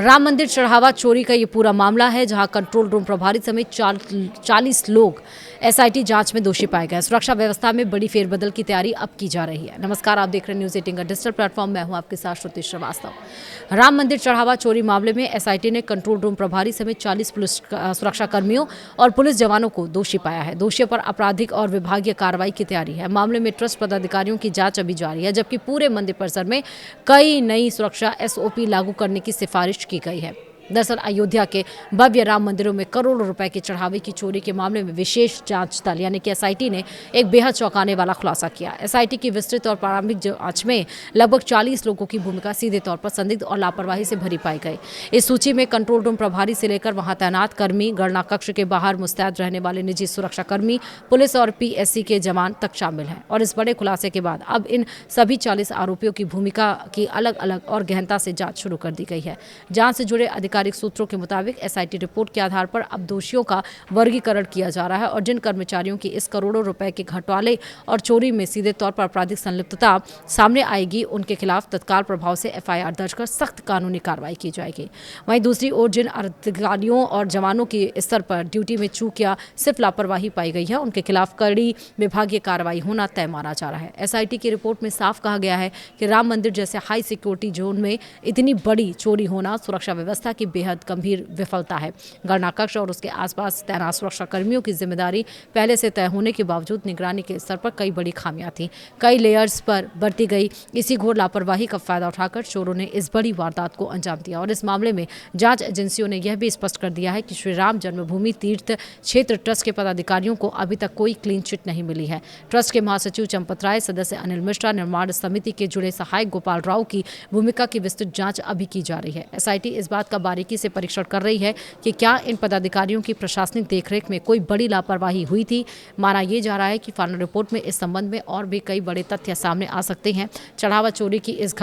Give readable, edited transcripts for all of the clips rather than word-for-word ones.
राम मंदिर चढ़ावा चोरी का ये पूरा मामला है, जहां कंट्रोल रूम प्रभारी समेत 40 लोग एसआईटी जांच में दोषी पाए गए। सुरक्षा व्यवस्था में बड़ी फेरबदल की तैयारी अब की जा रही है। नमस्कार, आप देख रहे हैं न्यूज 18 का डिजिटल प्लेटफॉर्म। मैं हूं आपके साथ श्रुति श्रीवास्तव। राम मंदिर चढ़ावा चोरी मामले में एसआईटी ने कंट्रोल रूम प्रभारी समेत 40 पुलिस सुरक्षा कर्मियों और पुलिस जवानों को दोषी पाया है। दोषियों पर आपराधिक और विभागीय कार्रवाई की तैयारी है। मामले में ट्रस्ट पदाधिकारियों की जांच अभी जारी है, जबकि पूरे मंदिर परिसर में कई नई सुरक्षा एसओपी लागू करने की सिफारिश की गई है। दरअसल अयोध्या के भव्य राम मंदिरों में करोड़ों रुपए के चढ़ावे की चोरी के मामले में विशेष जांच दल यानी कि एसआईटी ने एक बेहद चौंकाने वाला खुलासा किया। एसआईटी की विस्तृत और प्रारंभिक जांच में लगभग 40 लोगों की भूमिका सीधे तौर पर संदिग्ध और लापरवाही से भरी पाई गई। इस सूची में कंट्रोल रूम प्रभारी से लेकर वहां तैनात कर्मी, गणना कक्ष के बाहर मुस्तैद रहने वाले निजी सुरक्षा कर्मी, पुलिस और पीएससी के जवान तक शामिल हैं। और इस बड़े खुलासे के बाद अब इन सभी 40 आरोपियों की भूमिका की अलग अलग और गहनता से जांच शुरू कर दी गई है। जांच से जुड़े आधिकारिक सूत्रों के मुताबिक एसआईटी रिपोर्ट के आधार पर अब दोषियों का वर्गीकरण किया जा रहा है और जिन कर्मचारियों की इस करोड़ों रुपए के घोटाले और चोरी में सीधे तौर पर आपराधिक संलिप्तता सामने आएगी, उनके खिलाफ तत्काल प्रभाव से एफआईआर दर्ज कर सख्त कानूनी कार्रवाई की जाएगी। वहीं दूसरी ओर जिन अधिकारियों और जवानों की स्तर पर ड्यूटी में चूक या सिर्फ लापरवाही पाई गई है, उनके खिलाफ कड़ी विभागीय कार्रवाई होना तय माना जा रहा है। एसआईटी की रिपोर्ट में साफ कहा गया है कि राम मंदिर जैसे हाई सिक्योरिटी जोन में इतनी बड़ी चोरी होना सुरक्षा व्यवस्था की बेहद गंभीर विफलता है। गणना कक्ष और उसके आसपास तैनात सुरक्षा कर्मियों की जिम्मेदारी पहले से तय होने के बावजूद निगरानी के स्तर पर कई बड़ी खामियां थीं। कई लेयर्स पर बरती गई इसी घोर लापरवाही का फायदा उठाकर चोरों ने इस बड़ी वारदात को अंजाम दिया। और इस मामले में जांच एजेंसियों ने यह भी स्पष्ट कर दिया है कि श्री राम जन्मभूमि तीर्थ क्षेत्र ट्रस्ट के पदाधिकारियों को अभी तक कोई क्लीन चिट नहीं मिली है। ट्रस्ट के महासचिव चंपत राय, सदस्य अनिल मिश्रा, निर्माण समिति के जुड़े सहायक गोपाल राव की भूमिका की विस्तृत जांच अभी की जा रही है। एसआईटी इस बात का बारीकी से परीक्षण कर रही है कि क्या इन पदाधिकारियों की प्रशासनिक देखरेख में कोई बड़ी लापरवाही हुई थी। माना यह जा रहा है कि फाइनल रिपोर्ट में इस संबंध में और भी कई बड़े तथ्य सामने आ सकते हैं। चढ़ावा चोरी की इस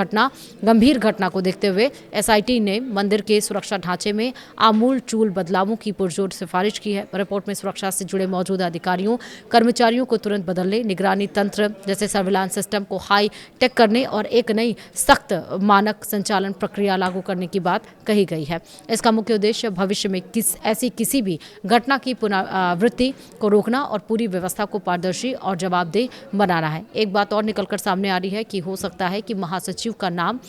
गंभीर घटना को देखते हुए एसआईटी ने मंदिर के सुरक्षा ढांचे में आमूल चूल बदलावों की पुरजोर सिफारिश की है। रिपोर्ट में सुरक्षा से जुड़े मौजूदा अधिकारियों, कर्मचारियों को तुरंत बदलने, निगरानी तंत्र जैसे सर्विलांस सिस्टम को हाई टेक करने और एक नई सख्त मानक संचालन प्रक्रिया लागू करने की बात कही गई है। इसका मुख्य उद्देश्य भविष्य में ऐसी किसी भी घटना की पुनरावृत्ति को रोकना और पूरी व्यवस्था को पारदर्शी और जवाबदेह बनाना है। एक बात और निकलकर सामने आ रही है कि हो सकता है कि महासचिव का नाम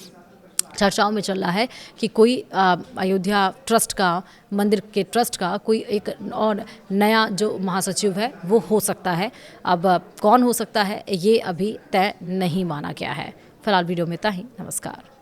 चर्चाओं में चल रहा है कि कोई अयोध्या ट्रस्ट का, मंदिर के ट्रस्ट का कोई एक और नया जो महासचिव है वो हो सकता है। अब कौन हो सकता है ये अभी तय नहीं माना गया है। फिलहाल वीडियो में इतना ही। नमस्कार।